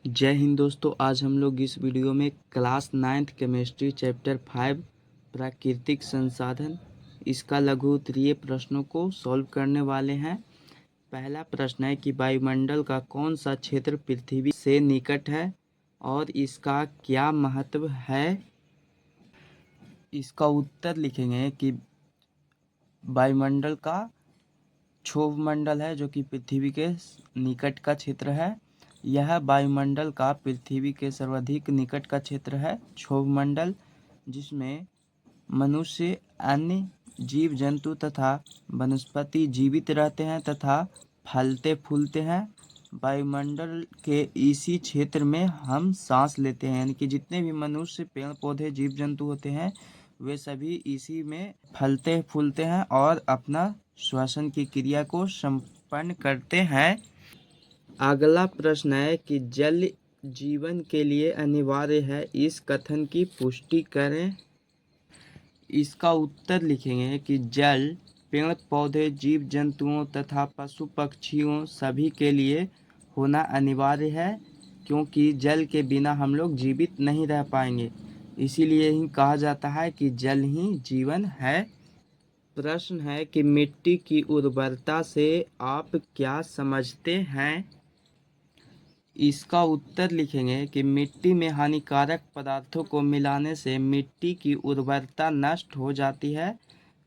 जय हिंद दोस्तों। आज हम लोग इस वीडियो में क्लास 9th केमिस्ट्री चैप्टर 5 प्राकृतिक संसाधन इसका लघु उत्तरीय प्रश्नों को सॉल्व करने वाले हैं। पहला प्रश्न है कि वायुमंडल का कौन सा क्षेत्र पृथ्वी से निकट है और इसका क्या महत्व है। इसका उत्तर लिखेंगे कि वायुमंडल का क्षोभ मंडल है जो कि पृथ्वी के निकट का क्षेत्र है। यह वायुमंडल का पृथ्वी के सर्वाधिक निकट का क्षेत्र है क्षोभ मंडल, जिसमें मनुष्य, अन्य जीव जंतु तथा वनस्पति जीवित रहते हैं तथा फलते फूलते हैं। वायुमंडल के इसी क्षेत्र में हम सांस लेते हैं, यानी कि जितने भी मनुष्य, पेड़ पौधे, जीव जंतु होते हैं वे सभी इसी में फलते फूलते हैं और अपना श्वसन की क्रिया को संपन्न करते हैं। अगला प्रश्न है कि जल जीवन के लिए अनिवार्य है, इस कथन की पुष्टि करें। इसका उत्तर लिखेंगे कि जल पेड़ पौधे, जीव जंतुओं तथा पशु पक्षियों सभी के लिए होना अनिवार्य है, क्योंकि जल के बिना हम लोग जीवित नहीं रह पाएंगे। इसीलिए ही कहा जाता है कि जल ही जीवन है। प्रश्न है कि मिट्टी की उर्वरता से आप क्या समझते हैं। इसका उत्तर लिखेंगे कि मिट्टी में हानिकारक पदार्थों को मिलाने से मिट्टी की उर्वरता नष्ट हो जाती है,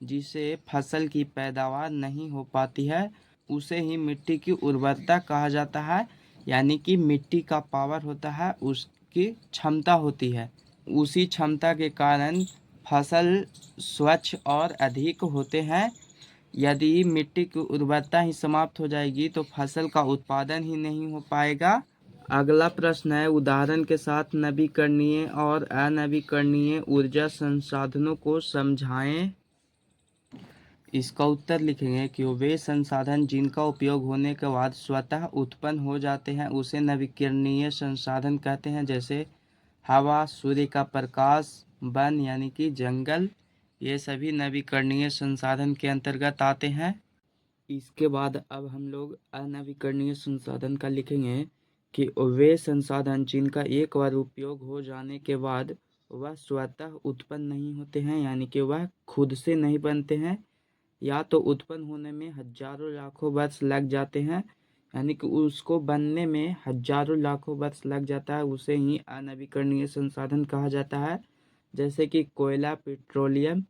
जिससे फसल की पैदावार नहीं हो पाती है। उसे ही मिट्टी की उर्वरता कहा जाता है, यानी कि मिट्टी का पावर होता है, उसकी क्षमता होती है। उसी क्षमता के कारण फसल स्वच्छ और अधिक होते हैं। यदि मिट्टी की उर्वरता ही समाप्त हो जाएगी तो फसल का उत्पादन ही नहीं हो पाएगा। अगला प्रश्न है, उदाहरण के साथ नवीकरणीय और अनवीकरणीय ऊर्जा संसाधनों को समझाएं। इसका उत्तर लिखेंगे कि वे संसाधन जिनका उपयोग होने के बाद स्वतः उत्पन्न हो जाते हैं उसे नवीकरणीय संसाधन कहते हैं, जैसे हवा, सूर्य का प्रकाश, वन यानी कि जंगल, ये सभी नवीकरणीय संसाधन के अंतर्गत आते हैं। इसके बाद अब हम लोग अनवीकरणीय संसाधन का लिखेंगे कि वे संसाधन जिनका एक बार उपयोग हो जाने के बाद वह स्वतः उत्पन्न नहीं होते हैं, यानी कि वह खुद से नहीं बनते हैं, या तो उत्पन्न होने में हजारों लाखों वर्ष लग जाते हैं, यानी कि उसको बनने में हजारों लाखों वर्ष लग जाता है, उसे ही अनवीकरणीय संसाधन कहा जाता है। जैसे कि कोयला, पेट्रोलियम,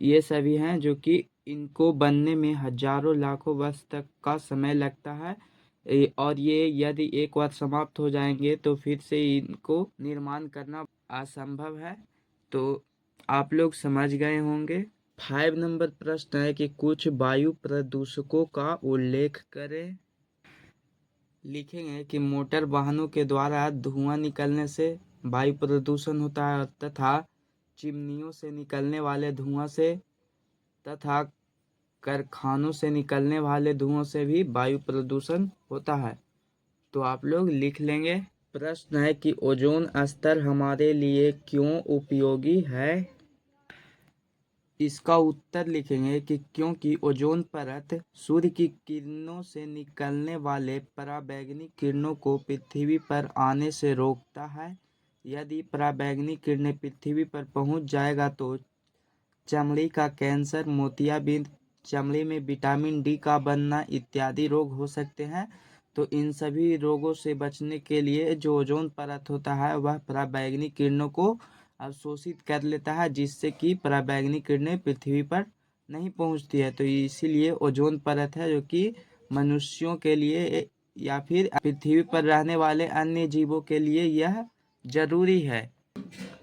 ये सभी हैं जो कि इनको बनने में हजारों लाखों वर्ष तक का समय लगता है, और ये यदि एक बार समाप्त हो जाएंगे तो फिर से इनको निर्माण करना असंभव है। तो आप लोग समझ गए होंगे। 5 नंबर प्रश्न है कि कुछ वायु प्रदूषकों का उल्लेख करें। लिखेंगे कि मोटर वाहनों के द्वारा धुआं निकलने से वायु प्रदूषण होता है, तथा चिमनियों से निकलने वाले धुआं से तथा कारखानों से निकलने वाले धुओं से भी वायु प्रदूषण होता है। तो आप लोग लिख लेंगे। प्रश्न है कि ओजोन स्तर हमारे लिए क्यों उपयोगी है। इसका उत्तर लिखेंगे कि क्योंकि ओजोन परत सूर्य की किरणों से निकलने वाले पराबैंगनी किरणों को पृथ्वी पर आने से रोकता है। यदि पराबैंगनी किरणें पृथ्वी पर पहुंच जाएगा तो चमड़ी का कैंसर, मोतियाबिंद, चमड़ी में विटामिन डी का बनना इत्यादि रोग हो सकते हैं। तो इन सभी रोगों से बचने के लिए जो ओजोन परत होता है वह पराबैंगनी किरणों को अवशोषित कर लेता है, जिससे कि पराबैंगनी किरणें पृथ्वी पर नहीं पहुंचती है। तो इसीलिए ओजोन परत है जो कि मनुष्यों के लिए या फिर पृथ्वी पर रहने वाले अन्य जीवों के लिए यह जरूरी है।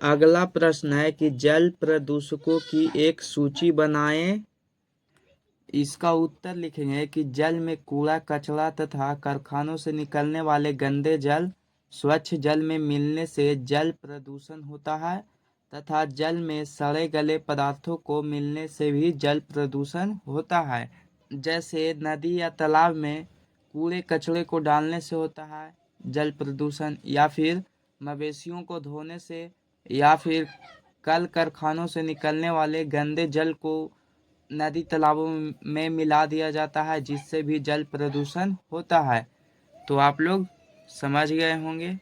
अगला प्रश्न है कि जल प्रदूषकों की एक सूची बनाएं। इसका उत्तर लिखेंगे कि जल में कूड़ा कचरा तथा कारखानों से निकलने वाले गंदे जल स्वच्छ जल में मिलने से जल प्रदूषण होता है, तथा जल में सड़े गले पदार्थों को मिलने से भी जल प्रदूषण होता है। जैसे नदी या तालाब में कूड़े कचरे को डालने से होता है जल प्रदूषण, या फिर मवेशियों को धोने से, या फिर कल कारखानों से निकलने वाले गंदे जल को नदी तालाबों में मिला दिया जाता है, जिससे भी जल प्रदूषण होता है। तो आप लोग समझ गए होंगे।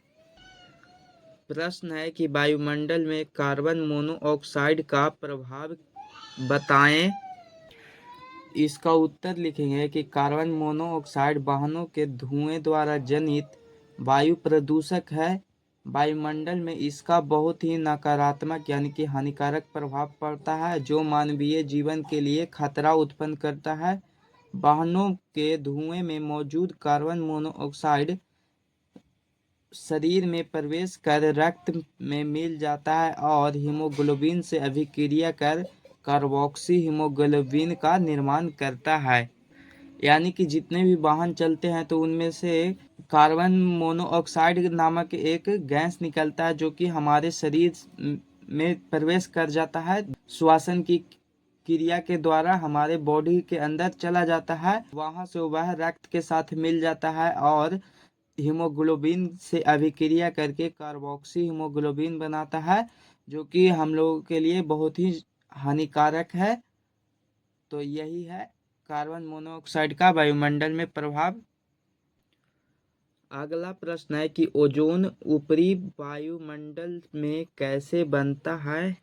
प्रश्न है कि वायुमंडल में कार्बन मोनोऑक्साइड का प्रभाव बताएं। इसका उत्तर लिखेंगे कि कार्बन मोनोऑक्साइड वाहनों के धुएं द्वारा जनित वायु प्रदूषक है। वायुमंडल में इसका बहुत ही नकारात्मक यानी कि हानिकारक प्रभाव पड़ता है, जो मानवीय जीवन के लिए खतरा उत्पन्न करता है। वाहनों के धुएं में मौजूद कार्बन मोनोऑक्साइड शरीर में प्रवेश कर रक्त में मिल जाता है और हीमोग्लोबिन से अभिक्रिया कर कार्बोक्सी हीमोग्लोबिन का निर्माण करता है। यानी कि जितने भी वाहन चलते हैं तो उनमें से कार्बन मोनोऑक्साइड नामक एक गैस निकलता है, जो कि हमारे शरीर में प्रवेश कर जाता है। श्वसन की क्रिया के द्वारा हमारे बॉडी के अंदर चला जाता है, वहां से वह रक्त के साथ मिल जाता है और हीमोग्लोबिन से अभिक्रिया करके कार्बोक्सी हीमोग्लोबिन बनाता है, जो कि हम लोगों के लिए बहुत ही हानिकारक है। तो यही है कार्बन मोनोऑक्साइड का वायुमंडल में प्रभाव। अगला प्रश्न है कि ओजोन ऊपरी वायुमंडल में कैसे बनता है।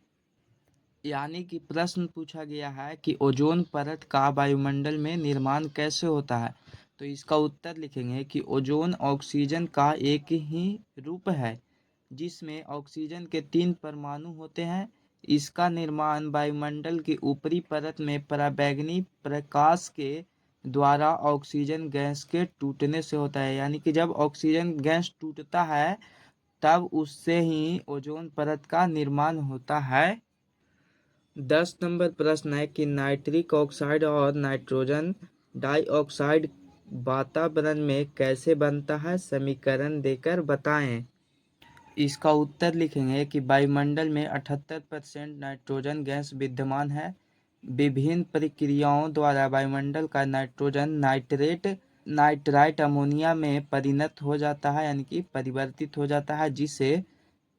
यानी कि प्रश्न पूछा गया है कि ओजोन परत का वायुमंडल में निर्माण कैसे होता है। तो इसका उत्तर लिखेंगे कि ओजोन ऑक्सीजन का एक ही रूप है, जिसमें ऑक्सीजन के 3 परमाणु होते हैं। इसका निर्माण वायुमंडल की ऊपरी परत में पराबैंगनी प्रकाश के द्वारा ऑक्सीजन गैस के टूटने से होता है। यानी कि जब ऑक्सीजन गैस टूटता है तब उससे ही ओजोन परत का निर्माण होता है। 10 नंबर प्रश्न है कि नाइट्रिक ऑक्साइड और नाइट्रोजन डाइऑक्साइड वातावरण में कैसे बनता है, समीकरण देकर बताएं। इसका उत्तर लिखेंगे कि वायुमंडल में 78% नाइट्रोजन गैस विद्यमान है। विभिन्न प्रक्रियाओं द्वारा वायुमंडल का नाइट्रोजन नाइट्राइट अमोनिया में परिणत हो जाता है, यानी कि परिवर्तित हो जाता है, जिसे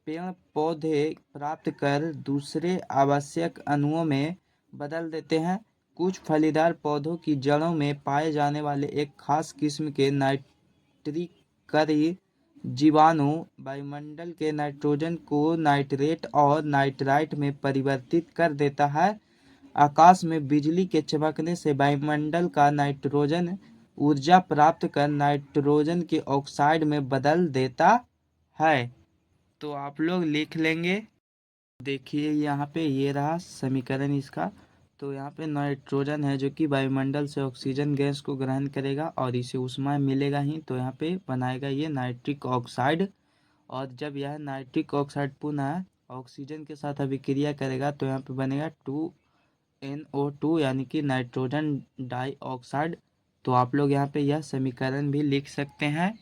पेड़ पौधे प्राप्त कर दूसरे आवश्यक अणुओं में बदल देते हैं। कुछ फलीदार पौधों की जड़ों में पाए जाने वाले एक खास किस्म के नाइट्रिकरी जीवाणु वायुमंडल के नाइट्रोजन को नाइट्रेट और नाइट्राइट में परिवर्तित कर देता है। आकाश में बिजली के चमकने से वायुमंडल का नाइट्रोजन ऊर्जा प्राप्त कर नाइट्रोजन के ऑक्साइड में बदल देता है। तो आप लोग लिख लेंगे। देखिए यहाँ पे ये रहा समीकरण इसका। तो यहाँ पे नाइट्रोजन है जो कि वायुमंडल से ऑक्सीजन गैस को ग्रहण करेगा और इसे ऊष्मा मिलेगा ही, तो यहाँ पे बनाएगा ये नाइट्रिक ऑक्साइड। और जब यह नाइट्रिक ऑक्साइड पुनः ऑक्सीजन के साथ अभिक्रिया करेगा तो यहाँ पे बनेगा 2NO2 यानी कि नाइट्रोजन डाइऑक्साइड। तो आप लोग यहाँ पे यह समीकरण भी लिख सकते हैं।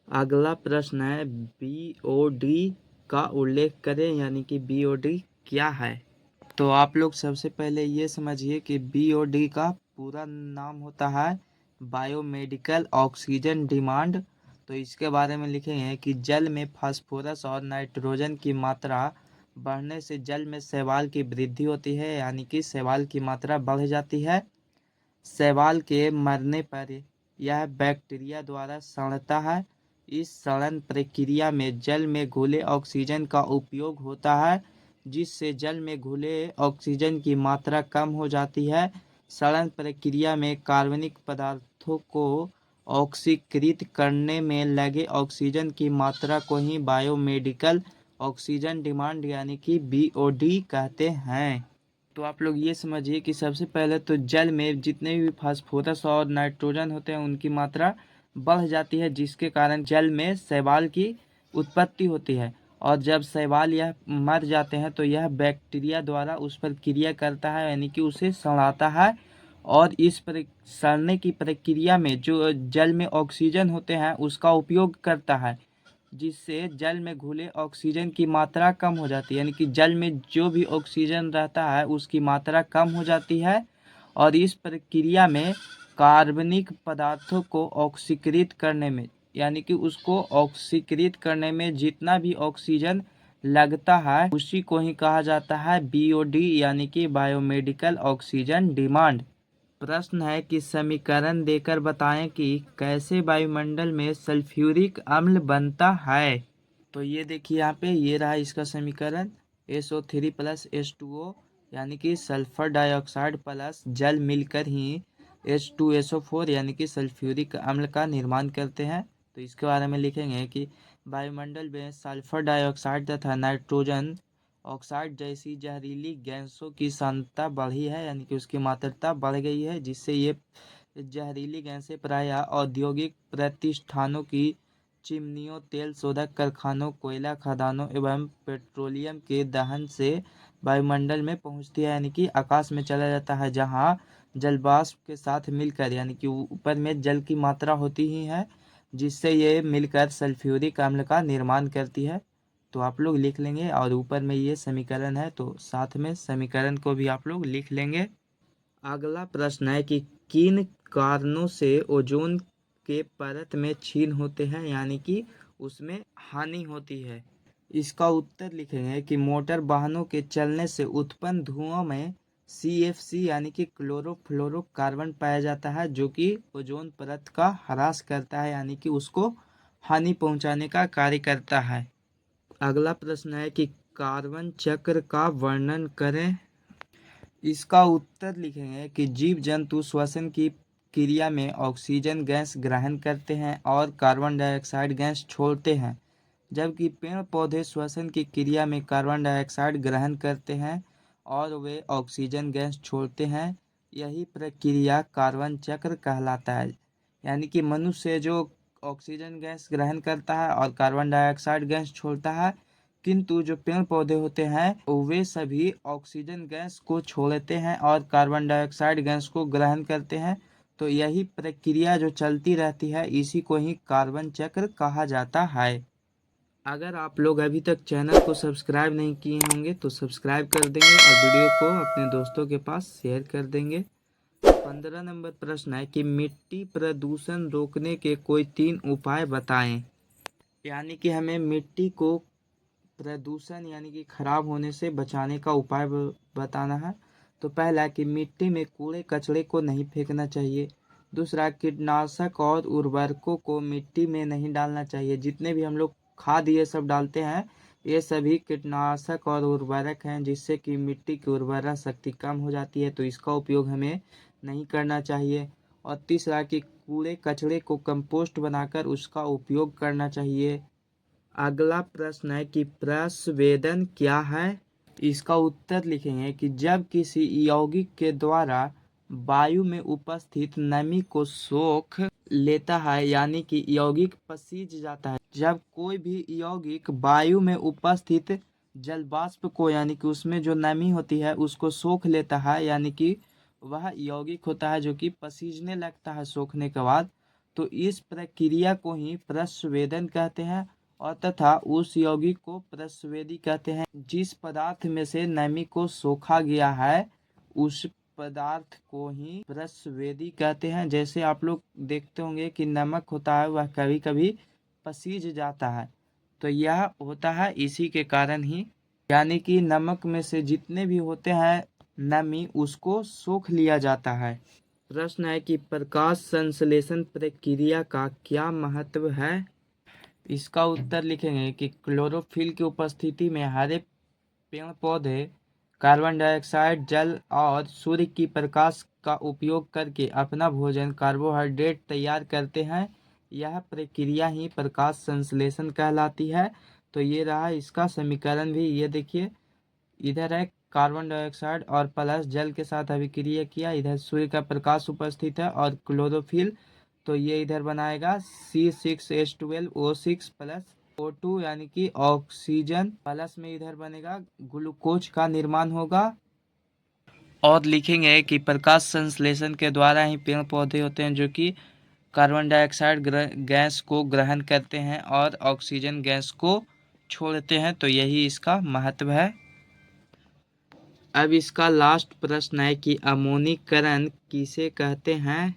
अगला प्रश्न है BOD का उल्लेख करें, यानी कि BOD क्या है। तो आप लोग सबसे पहले ये समझिए कि BOD का पूरा नाम होता है बायोमेडिकल ऑक्सीजन डिमांड। तो इसके बारे में लिखेंगे कि जल में फास्फोरस और नाइट्रोजन की मात्रा बढ़ने से जल में शैवाल की वृद्धि होती है, यानी कि शैवाल की मात्रा बढ़ जाती है। शैवाल के मरने पर यह बैक्टीरिया द्वारा सड़ता है। इस सड़न प्रक्रिया में जल में घुले ऑक्सीजन का उपयोग होता है, जिससे जल में घुले ऑक्सीजन की मात्रा कम हो जाती है। सड़न प्रक्रिया में कार्बनिक पदार्थों को ऑक्सीकृत करने में लगे ऑक्सीजन की मात्रा को ही बायोमेडिकल ऑक्सीजन डिमांड यानी कि BOD कहते हैं। तो आप लोग ये समझिए कि सबसे पहले तो जल में जितने भी फास्फोरस और नाइट्रोजन होते हैं उनकी मात्रा बढ़ जाती है, जिसके कारण जल में शैवाल की उत्पत्ति होती है। और जब शैवाल यह मर जाते हैं तो यह बैक्टीरिया द्वारा उस पर क्रिया करता है, यानी कि उसे सड़ाता है। और इस सड़ने की प्रक्रिया में जो जल में ऑक्सीजन होते हैं उसका उपयोग करता है, जिससे जल में घुले ऑक्सीजन की मात्रा कम हो जाती है। यानी कि जल में जो भी ऑक्सीजन रहता है उसकी मात्रा कम हो जाती है। और इस प्रक्रिया में कार्बनिक पदार्थों को ऑक्सीकृत करने में, यानी कि उसको ऑक्सीकृत करने में जितना भी ऑक्सीजन लगता है उसी को ही कहा जाता है BOD यानी कि बायोमेडिकल ऑक्सीजन डिमांड। प्रश्न है कि समीकरण देकर बताएं कि कैसे वायुमंडल में सल्फ्यूरिक अम्ल बनता है। तो ये देखिए यहाँ पे ये रहा इसका समीकरण SO3 प्लस H2O यानी कि सल्फर डाइऑक्साइड प्लस जल मिलकर ही H2SO4 यानी कि सल्फ्यूरिक अम्ल का निर्माण करते हैं। तो इसके बारे में लिखेंगे कि वायुमंडल में सल्फर डाइऑक्साइड तथा नाइट्रोजन ऑक्साइड जैसी जहरीली गैसों की सांद्रता बढ़ी है यानी कि उसकी मात्रा बढ़ गई है, जिससे ये जहरीली गैसें प्रायः औद्योगिक प्रतिष्ठानों की चिमनियों, तेल शोधक कारखानों, कोयला खदानों एवं पेट्रोलियम के दहन से वायुमंडल में पहुंचती है यानी कि आकाश में चला जाता है, जहां जलवाष्प के साथ मिलकर यानी कि ऊपर में जल की मात्रा होती ही है, जिससे ये मिलकर सल्फ्यूरिक अम्ल का निर्माण करती है। तो आप लोग लिख लेंगे और ऊपर में ये समीकरण है तो साथ में समीकरण को भी आप लोग लिख लेंगे। अगला प्रश्न है कि किन कारणों से ओजोन के परत में छीन होते हैं यानी कि उसमें हानि होती है। इसका उत्तर लिखेंगे कि मोटर वाहनों के चलने से उत्पन्न धुआं में CFC यानी कि क्लोरोफ्लोरोकार्बन पाया जाता है, जो कि ओजोन परत का ह्रास करता है यानी कि उसको हानि पहुंचाने का कार्य करता है। अगला प्रश्न है कि कार्बन चक्र का वर्णन करें। इसका उत्तर लिखेंगे कि जीव जंतु श्वसन की क्रिया में ऑक्सीजन गैस ग्रहण करते हैं और कार्बन डाइऑक्साइड गैस छोड़ते हैं, जबकि पेड़ पौधे श्वसन की क्रिया में कार्बन डाइऑक्साइड ग्रहण करते हैं और वे ऑक्सीजन गैस छोड़ते हैं। यही प्रक्रिया कार्बन चक्र कहलाता है। यानी कि मनुष्य जो ऑक्सीजन गैस ग्रहण करता है और कार्बन डाइऑक्साइड गैस छोड़ता है, किंतु जो पेड़ पौधे होते हैं वे सभी ऑक्सीजन गैस को छोड़ते हैं और कार्बन डाइऑक्साइड गैस को ग्रहण करते हैं। तो यही प्रक्रिया जो चलती रहती है, इसी को ही कार्बन चक्र कहा जाता है। अगर आप लोग अभी तक चैनल को सब्सक्राइब नहीं किए होंगे तो सब्सक्राइब कर देंगे और वीडियो को अपने दोस्तों के पास शेयर कर देंगे। 15 नंबर प्रश्न है कि मिट्टी प्रदूषण रोकने के कोई 3 उपाय बताएं। यानी कि हमें मिट्टी को प्रदूषण यानी कि खराब होने से बचाने का उपाय बताना है। तो पहला कि मिट्टी में कूड़े कचरे को नहीं फेंकना चाहिए। दूसरा, कीटनाशक और उर्वरकों को मिट्टी में नहीं डालना चाहिए। जितने भी हम लोग खाद ये सब डालते हैं, ये सभी कीटनाशक और उर्वरक हैं, जिससे कि मिट्टी की उर्वरा शक्ति कम हो जाती है, तो इसका उपयोग हमें नहीं करना चाहिए। और तीसरा कि कूड़े कचरे को कंपोस्ट बनाकर उसका उपयोग करना चाहिए। अगला प्रश्न है कि प्रस्वेदन क्या है। इसका उत्तर लिखेंगे कि जब किसी यौगिक के द्वारा वायु में उपस्थित नमी को सोख लेता है यानी कि यौगिक पसीज जाता है। जब कोई भी यौगिक वायु में उपस्थित जलवाष्प को यानी कि उसमें जो नमी होती है उसको सोख लेता है, यानी कि वह यौगिक होता है जो कि पसीजने लगता है सोखने के बाद, तो इस प्रक्रिया को ही प्रस्वेदन कहते हैं। और तथा उस यौगिक को प्रस्वेदी कहते हैं। जिस पदार्थ में से नमी को सोखा गया है उस पदार्थ को ही प्रस्वेदी कहते हैं। जैसे आप लोग देखते होंगे कि नमक होता है वह कभी कभी पसीज जाता है, तो यह होता है इसी के कारण ही, यानी कि नमक में से जितने भी होते हैं नमी उसको सोख लिया जाता है। प्रश्न है कि प्रकाश संश्लेषण प्रक्रिया का क्या महत्व है। इसका उत्तर लिखेंगे कि क्लोरोफिल की उपस्थिति में हरे पेड़ पौधे कार्बन डाइऑक्साइड, जल और सूर्य की प्रकाश का उपयोग करके अपना भोजन कार्बोहाइड्रेट तैयार करते हैं। यह प्रक्रिया ही प्रकाश संश्लेषण कहलाती है। तो ये रहा इसका समीकरण भी, ये देखिए इधर है कार्बन डाइऑक्साइड और प्लस जल के साथ अभिक्रिया किया, इधर सूर्य का प्रकाश उपस्थित है और क्लोरोफिल, तो ये इधर बनाएगा C6H12O6 प्लस O2 यानी कि ऑक्सीजन, प्लस में इधर बनेगा ग्लूकोज का निर्माण होगा। और लिखेंगे कि प्रकाश संश्लेषण के द्वारा ही पेड़ पौधे होते हैं जो कि कार्बन डाइऑक्साइड गैस को ग्रहण करते हैं और ऑक्सीजन गैस को छोड़ते हैं। तो यही इसका महत्व है। अब इसका लास्ट प्रश्न है कि अमोनीकरण किसे कहते हैं।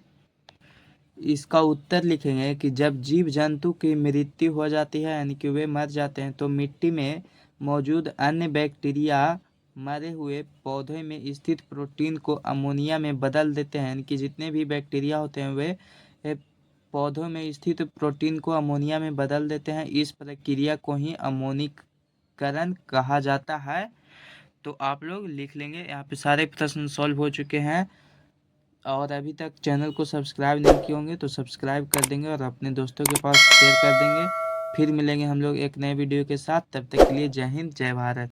इसका उत्तर लिखेंगे कि जब जीव जंतु की मृत्यु हो जाती है यानी कि वे मर जाते हैं, तो मिट्टी में मौजूद अन्य बैक्टीरिया मरे हुए पौधे में स्थित प्रोटीन को अमोनिया में बदल देते हैं, यानी कि जितने भी बैक्टीरिया होते हैं वे पौधों में स्थित प्रोटीन को अमोनिया में बदल देते हैं। इस प्रक्रिया को ही अमोनिकरण कहा जाता है। तो आप लोग लिख लेंगे। यहाँ पे सारे प्रश्न सॉल्व हो चुके हैं, और अभी तक चैनल को सब्सक्राइब नहीं किए होंगे तो सब्सक्राइब कर देंगे और अपने दोस्तों के पास शेयर कर देंगे। फिर मिलेंगे हम लोग एक नए वीडियो के साथ। तब तक के लिए जय हिंद, जय भारत।